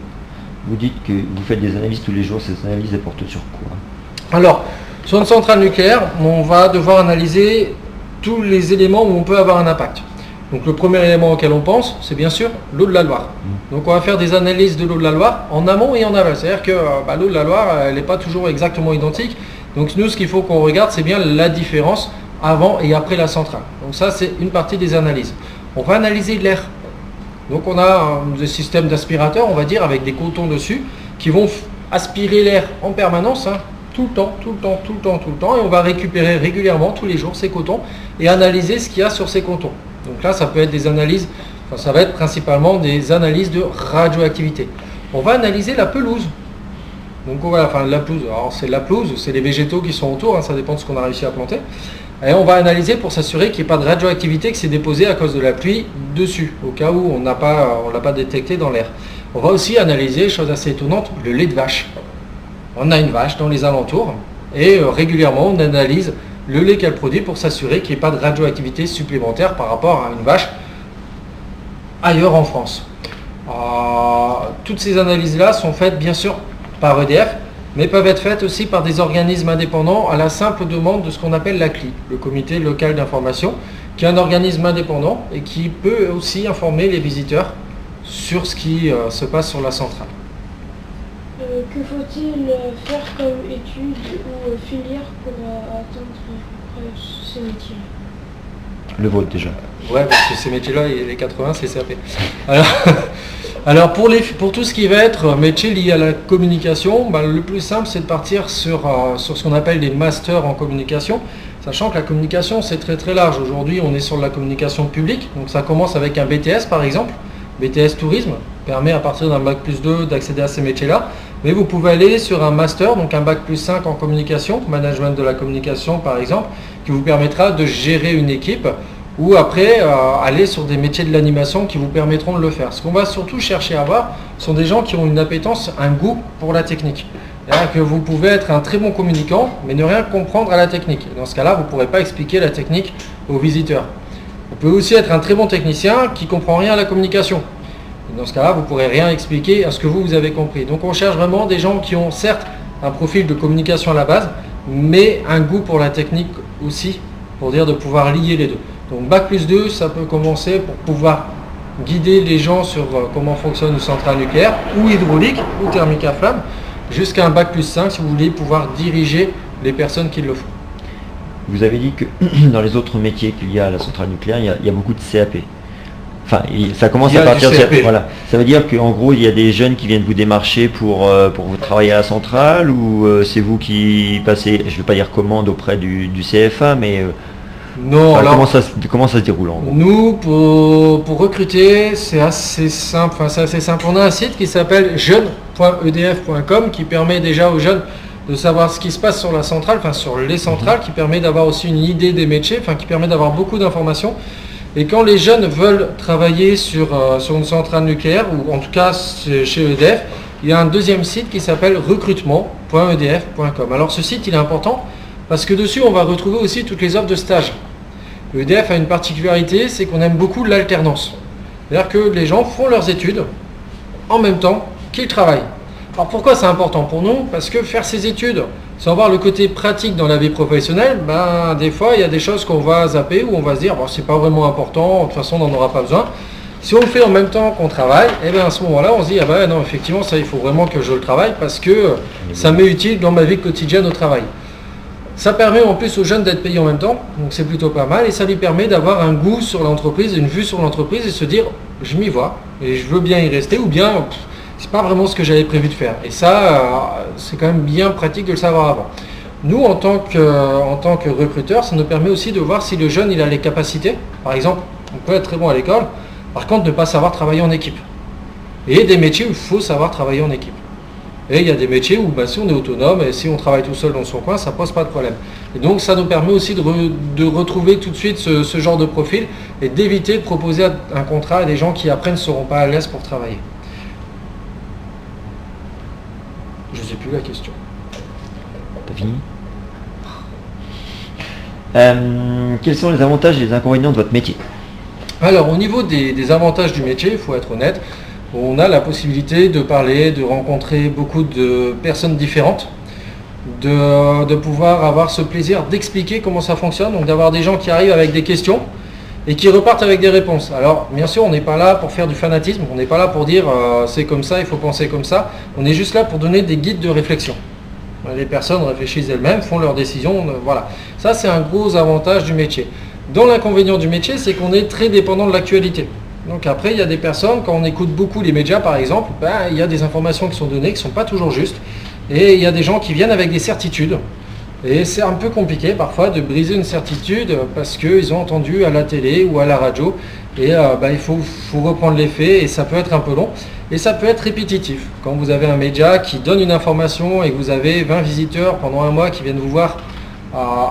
Vous dites que vous faites des analyses tous les jours, ces analyses elles portent sur quoi? Alors, sur une centrale nucléaire, on va devoir analyser tous les éléments où on peut avoir un impact. Donc le premier élément auquel on pense, c'est bien sûr l'eau de la Loire. Donc on va faire des analyses de l'eau de la Loire en amont et en aval. C'est-à-dire que l'eau de la Loire, elle n'est pas toujours exactement identique. Donc nous, ce qu'il faut qu'on regarde, c'est bien la différence avant et après la centrale. Donc ça, c'est une partie des analyses. On va analyser l'air. Donc on a des systèmes d'aspirateurs, on va dire, avec des cotons dessus, qui vont aspirer l'air en permanence, tout le temps, et on va récupérer régulièrement, tous les jours, ces cotons, et analyser ce qu'il y a sur ces cotons. Donc là, ça peut être des analyses, ça va être principalement des analyses de radioactivité. On va analyser la pelouse. Donc voilà, la pelouse, alors c'est la pelouse, c'est les végétaux qui sont autour, ça dépend de ce qu'on a réussi à planter. Et on va analyser pour s'assurer qu'il n'y ait pas de radioactivité qui s'est déposée à cause de la pluie dessus, au cas où on ne l'a pas détecté dans l'air. On va aussi analyser, chose assez étonnante, le lait de vache. On a une vache dans les alentours et régulièrement on analyse le lait qu'elle produit pour s'assurer qu'il n'y ait pas de radioactivité supplémentaire par rapport à une vache ailleurs en France. Toutes ces analyses-là sont faites bien sûr par EDF, mais peuvent être faites aussi par des organismes indépendants à la simple demande de ce qu'on appelle la CLI, le Comité local d'information, qui est un organisme indépendant et qui peut aussi informer les visiteurs sur ce qui se passe sur la centrale. Que faut-il faire comme études ou filière pour atteindre ces métiers-là? Le vôtre déjà. Ouais, parce que ces métiers-là, les 80, c'est CAP. Alors pour tout ce qui va être métier lié à la communication, le plus simple c'est de partir sur ce qu'on appelle des masters en communication, sachant que la communication c'est très très large. Aujourd'hui on est sur de la communication publique, donc ça commence avec un BTS par exemple, BTS tourisme, permet à partir d'un Bac+2 d'accéder à ces métiers-là, mais vous pouvez aller sur un master, donc un Bac+5 en communication, management de la communication par exemple, qui vous permettra de gérer une équipe, ou après aller sur des métiers de l'animation qui vous permettront de le faire. Ce qu'on va surtout chercher à avoir sont des gens qui ont une appétence, un goût pour la technique. C'est-à-dire que vous pouvez être un très bon communicant, mais ne rien comprendre à la technique. Et dans ce cas-là, vous ne pourrez pas expliquer la technique aux visiteurs. Vous pouvez aussi être un très bon technicien qui ne comprend rien à la communication. Et dans ce cas-là, vous ne pourrez rien expliquer à ce que vous avez compris. Donc on cherche vraiment des gens qui ont certes un profil de communication à la base, mais un goût pour la technique aussi, pour dire de pouvoir lier les deux. Donc Bac+2, ça peut commencer pour pouvoir guider les gens sur comment fonctionne une centrale nucléaire, ou hydraulique, ou thermique à flamme, jusqu'à un Bac+5 si vous voulez pouvoir diriger les personnes qui le font. Vous avez dit que dans les autres métiers qu'il y a à la centrale nucléaire, il y a beaucoup de CAP. Enfin, ça commence à partir de CAP. Voilà. Ça veut dire qu'en gros, il y a des jeunes qui viennent vous démarcher pour vous travailler à la centrale, ou c'est vous qui passez, je ne vais pas dire commande auprès du CFA, mais... Non, alors, comment ça se déroule en gros? Nous, pour recruter, c'est assez simple. On a un site qui s'appelle jeune.edf.com qui permet déjà aux jeunes de savoir ce qui se passe sur la centrale, sur les centrales, qui permet d'avoir aussi une idée des métiers, qui permet d'avoir beaucoup d'informations. Et quand les jeunes veulent travailler sur une centrale nucléaire, ou en tout cas chez EDF, il y a un deuxième site qui s'appelle recrutement.edf.com. Alors ce site, il est important parce que dessus, on va retrouver aussi toutes les offres de stage. EDF a une particularité, c'est qu'on aime beaucoup l'alternance. C'est-à-dire que les gens font leurs études en même temps qu'ils travaillent. Alors pourquoi c'est important pour nous? Parce que faire ses études sans voir le côté pratique dans la vie professionnelle, des fois il y a des choses qu'on va zapper ou on va se dire c'est pas vraiment important, de toute façon on n'en aura pas besoin. Si on le fait en même temps qu'on travaille, à ce moment-là on se dit non, effectivement ça il faut vraiment que je le travaille parce que ça m'est utile dans ma vie quotidienne au travail. Ça permet en plus aux jeunes d'être payés en même temps, donc c'est plutôt pas mal, et ça lui permet d'avoir un goût sur l'entreprise, une vue sur l'entreprise et se dire je m'y vois et je veux bien y rester ou bien c'est pas vraiment ce que j'avais prévu de faire. Et ça, c'est quand même bien pratique de le savoir avant. Nous, en tant que recruteurs, ça nous permet aussi de voir si le jeune il a les capacités. Par exemple, on peut être très bon à l'école, par contre ne pas savoir travailler en équipe. Et des métiers où il faut savoir travailler en équipe. Et il y a des métiers où si on est autonome et si on travaille tout seul dans son coin, ça ne pose pas de problème. Et donc ça nous permet aussi de retrouver tout de suite ce genre de profil et d'éviter de proposer un contrat à des gens qui après ne seront pas à l'aise pour travailler. Je ne sais plus la question. T'as fini? Quels sont les avantages et les inconvénients de votre métier? Alors au niveau des avantages du métier, il faut être honnête, on a la possibilité de parler, de rencontrer beaucoup de personnes différentes, de pouvoir avoir ce plaisir d'expliquer comment ça fonctionne, donc d'avoir des gens qui arrivent avec des questions et qui repartent avec des réponses. Alors bien sûr on n'est pas là pour faire du fanatisme, on n'est pas là pour dire c'est comme ça, il faut penser comme ça, on est juste là pour donner des guides de réflexion. Les personnes réfléchissent elles-mêmes, font leurs décisions, voilà. Ça c'est un gros avantage du métier. Dans l'inconvénient du métier, c'est qu'on est très dépendant de l'actualité. Donc après, il y a des personnes, quand on écoute beaucoup les médias par exemple, il y a des informations qui sont données qui ne sont pas toujours justes. Et il y a des gens qui viennent avec des certitudes. Et c'est un peu compliqué parfois de briser une certitude parce qu'ils ont entendu à la télé ou à la radio. Et il faut reprendre les faits et ça peut être un peu long. Et ça peut être répétitif. Quand vous avez un média qui donne une information et que vous avez 20 visiteurs pendant un mois qui viennent vous voir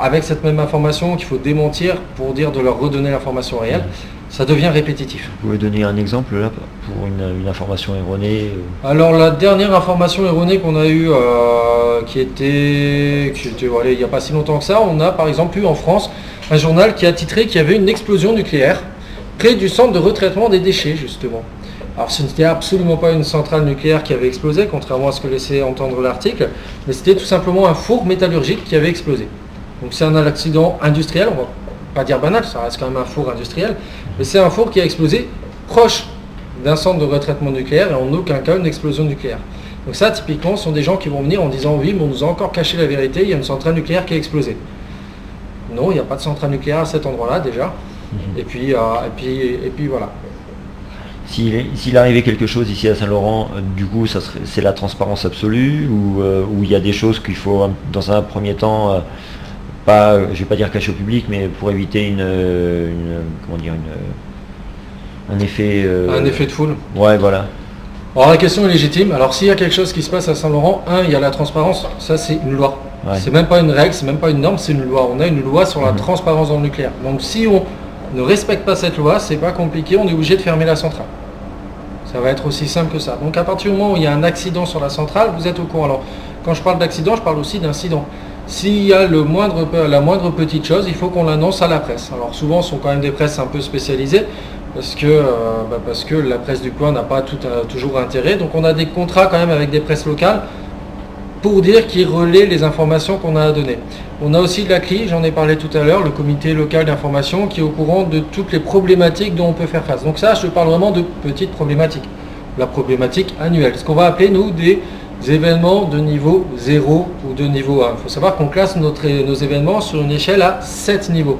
avec cette même information qu'il faut démentir pour dire de leur redonner l'information réelle, ça devient répétitif. Vous pouvez donner un exemple là pour une information erronée? Alors la dernière information erronée qu'on a eue, qui était il n'y a pas si longtemps que ça, on a par exemple eu en France un journal qui a titré qu'il y avait une explosion nucléaire près du centre de retraitement des déchets justement. Alors ce n'était absolument pas une centrale nucléaire qui avait explosé, contrairement à ce que laissait entendre l'article, mais c'était tout simplement un four métallurgique qui avait explosé. Donc c'est un accident industriel, on va pas dire banal, ça reste quand même un four industriel, mais c'est un four qui a explosé proche d'un centre de retraitement nucléaire et en aucun cas une explosion nucléaire. Donc ça typiquement ce sont des gens qui vont venir en disant oui mais on nous a encore caché la vérité, il y a une centrale nucléaire qui a explosé. Non, il n'y a pas de centrale nucléaire à cet endroit-là déjà. Et puis voilà. S'il arrivait quelque chose ici à Saint-Laurent, du coup, c'est la transparence absolue ou il y a des choses qu'il faut, dans un premier temps, je vais pas dire cacher au public, mais pour éviter un effet... Un effet de foule. Ouais, voilà. Alors la question est légitime. Alors s'il y a quelque chose qui se passe à Saint-Laurent, il y a la transparence, ça c'est une loi. Ouais. C'est même pas une règle, c'est même pas une norme, c'est une loi. On a une loi sur la transparence dans le nucléaire. Donc si on ne respecte pas cette loi, c'est pas compliqué, on est obligé de fermer la centrale. Ça va être aussi simple que ça. Donc à partir du moment où il y a un accident sur la centrale, vous êtes au courant. Alors quand je parle d'accident, je parle aussi d'incident. S'il y a la moindre petite chose, il faut qu'on l'annonce à la presse. Alors souvent, ce sont quand même des presses un peu spécialisées, parce que la presse du coin n'a pas toujours intérêt. Donc on a des contrats quand même avec des presses locales pour dire qu'ils relaient les informations qu'on a à donner. On a aussi la CLI, j'en ai parlé tout à l'heure, le comité local d'information, qui est au courant de toutes les problématiques dont on peut faire face. Donc ça, je parle vraiment de petites problématiques. La problématique annuelle, ce qu'on va appeler nous des événements de niveau 0 ou de niveau 1. Il faut savoir qu'on classe nos événements sur une échelle à 7 niveaux.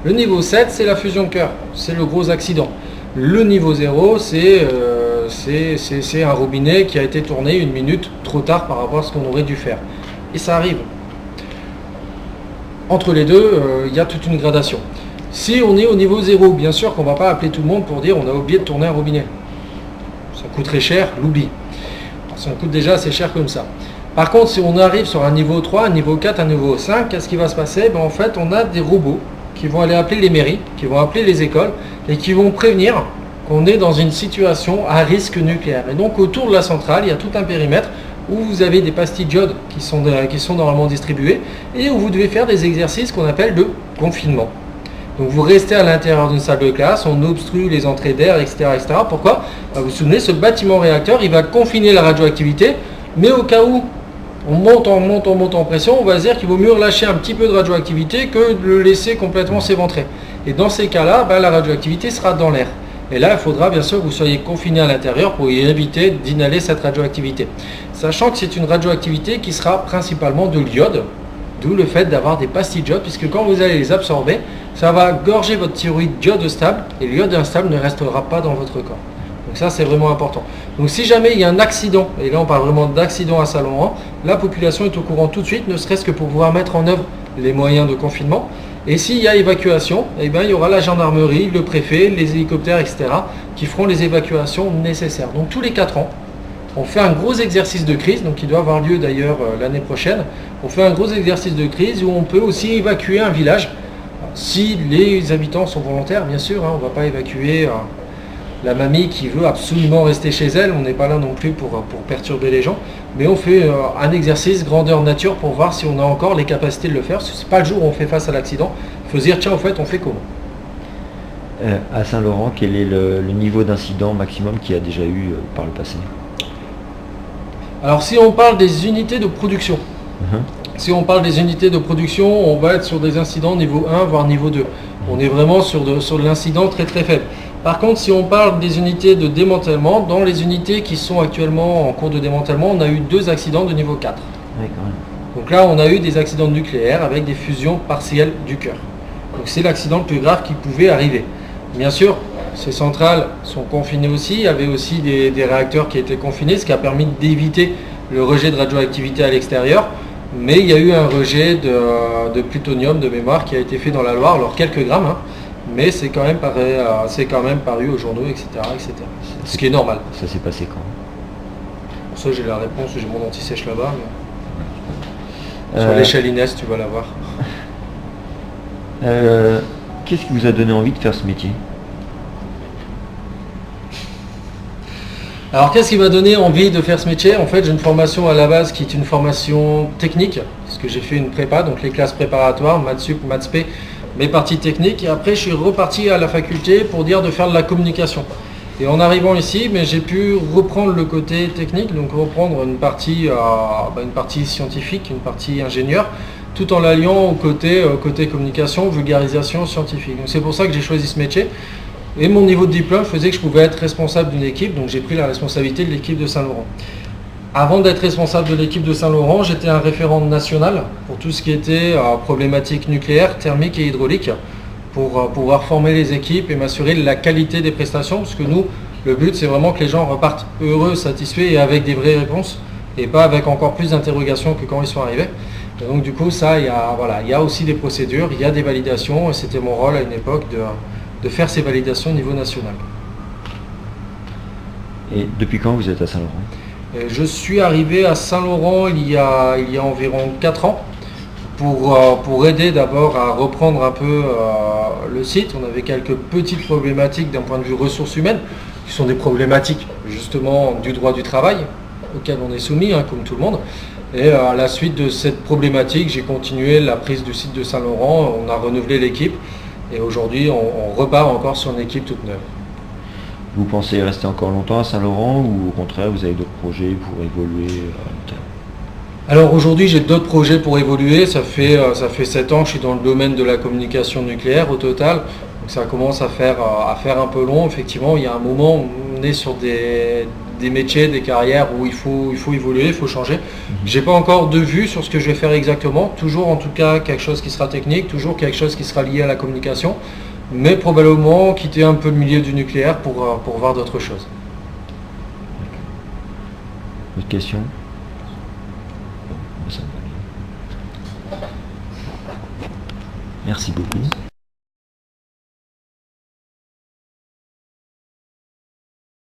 Le niveau 7, c'est la fusion de cœur, c'est le gros accident. Le niveau 0, c'est un robinet qui a été tourné 1 minute trop tard par rapport à ce qu'on aurait dû faire. Et ça arrive. Entre les deux, il y a toute une gradation. Si on est au niveau 0, bien sûr qu'on ne va pas appeler tout le monde pour dire on a oublié de tourner un robinet. Ça coûterait cher, l'oubli. Ça coûte déjà assez cher comme ça. Par contre, si on arrive sur un niveau 3, un niveau 4, un niveau 5, qu'est-ce qui va se passer? En fait, on a des robots qui vont aller appeler les mairies, qui vont appeler les écoles et qui vont prévenir qu'on est dans une situation à risque nucléaire. Et donc autour de la centrale, il y a tout un périmètre où vous avez des pastilles d'iode qui sont normalement distribuées et où vous devez faire des exercices qu'on appelle de confinement. Donc vous restez à l'intérieur d'une salle de classe, on obstrue les entrées d'air, etc., etc. Pourquoi? Vous vous souvenez, ce bâtiment réacteur, il va confiner la radioactivité, mais au cas où on monte en pression, on va se dire qu'il vaut mieux relâcher un petit peu de radioactivité que de le laisser complètement s'éventrer. Et dans ces cas-là, la radioactivité sera dans l'air. Et là, il faudra bien sûr que vous soyez confiné à l'intérieur pour éviter d'inhaler cette radioactivité. Sachant que c'est une radioactivité qui sera principalement de l'iode, d'où le fait d'avoir des pastilles d'iode, puisque quand vous allez les absorber, ça va gorger votre thyroïde d'iode stable, et l'iode instable ne restera pas dans votre corps. Donc ça, c'est vraiment important. Donc si jamais il y a un accident, et là on parle vraiment d'accident à Saint-Laurent, la population est au courant tout de suite, ne serait-ce que pour pouvoir mettre en œuvre les moyens de confinement. Et s'il y a évacuation, il y aura la gendarmerie, le préfet, les hélicoptères, etc. qui feront les évacuations nécessaires. Donc tous les 4 ans, on fait un gros exercice de crise, donc qui doit avoir lieu d'ailleurs l'année prochaine. On fait un gros exercice de crise où on peut aussi évacuer un village, si les habitants sont volontaires, bien sûr. On ne va pas évacuer la mamie qui veut absolument rester chez elle. On n'est pas là non plus pour perturber les gens. Mais on fait un exercice grandeur nature pour voir si on a encore les capacités de le faire. Ce n'est pas le jour où on fait face à l'accident. Il faut se dire, tiens, en fait, on fait comment? À Saint-Laurent, quel est le niveau d'incident maximum qu'il y a déjà eu par le passé? Alors si on parle des unités de production, si on parle des unités de production, on va être sur des incidents niveau 1 voire niveau 2. On est vraiment sur de l'incident très très faible. Par contre, si on parle des unités de démantèlement, dans les unités qui sont actuellement en cours de démantèlement, on a eu 2 accidents de niveau 4. Oui, quand même. Donc là, on a eu des accidents nucléaires avec des fusions partielles du cœur. Donc c'est l'accident le plus grave qui pouvait arriver. Bien sûr, ces centrales sont confinées aussi. Il y avait aussi des réacteurs qui étaient confinés, ce qui a permis d'éviter le rejet de radioactivité à l'extérieur. Mais il y a eu un rejet de plutonium de mémoire qui a été fait dans la Loire, alors quelques grammes, mais c'est quand même paru aux journaux, etc., etc. Ce qui est normal. Ça s'est passé quand? Pour ça, j'ai la réponse, j'ai mon anti-sèche là-bas. Mais... Sur l'échelle Inès, tu vas la voir. Qu'est-ce qui vous a donné envie de faire ce métier? Alors qu'est-ce qui m'a donné envie de faire ce métier? En fait, j'ai une formation à la base qui est une formation technique, parce que j'ai fait une prépa, donc les classes préparatoires, maths sup, maths spé, mes parties techniques, et après je suis reparti à la faculté pour dire de faire de la communication. Et en arrivant ici, j'ai pu reprendre le côté technique, donc reprendre une partie scientifique, une partie ingénieur, tout en l'alliant au côté communication, vulgarisation scientifique. Donc c'est pour ça que j'ai choisi ce métier. Et mon niveau de diplôme faisait que je pouvais être responsable d'une équipe, donc j'ai pris la responsabilité de l'équipe de Saint-Laurent. Avant d'être responsable de l'équipe de Saint-Laurent, j'étais un référent national pour tout ce qui était problématique nucléaire, thermique et hydraulique, pour pouvoir former les équipes et m'assurer de la qualité des prestations, parce que nous, le but c'est vraiment que les gens repartent heureux, satisfaits et avec des vraies réponses, et pas avec encore plus d'interrogations que quand ils sont arrivés. Et donc du coup, ça, il y a aussi des procédures, il y a des validations, et c'était mon rôle à une époque de faire ces validations au niveau national. Et depuis quand vous êtes à Saint-Laurent? Je suis arrivé à Saint-Laurent il y a environ 4 ans pour aider d'abord à reprendre un peu le site. On avait quelques petites problématiques d'un point de vue ressources humaines, qui sont des problématiques justement du droit du travail, auquel on est soumis, comme tout le monde. Et à la suite de cette problématique, j'ai continué la prise du site de Saint-Laurent, on a renouvelé l'équipe. Et aujourd'hui, on repart encore sur une équipe toute neuve. Vous pensez rester encore longtemps à Saint-Laurent ou au contraire, vous avez d'autres projets pour évoluer à long terme? Alors aujourd'hui, j'ai d'autres projets pour évoluer. Ça fait 7 ans que je suis dans le domaine de la communication nucléaire au total. Donc ça commence à faire un peu long. Effectivement, il y a un moment où on est sur des métiers, des carrières où il faut évoluer, il faut changer. J'ai pas encore de vue sur ce que je vais faire exactement. Toujours en tout cas quelque chose qui sera technique, toujours quelque chose qui sera lié à la communication, mais probablement quitter un peu le milieu du nucléaire pour voir d'autres choses. Autre question? Merci beaucoup.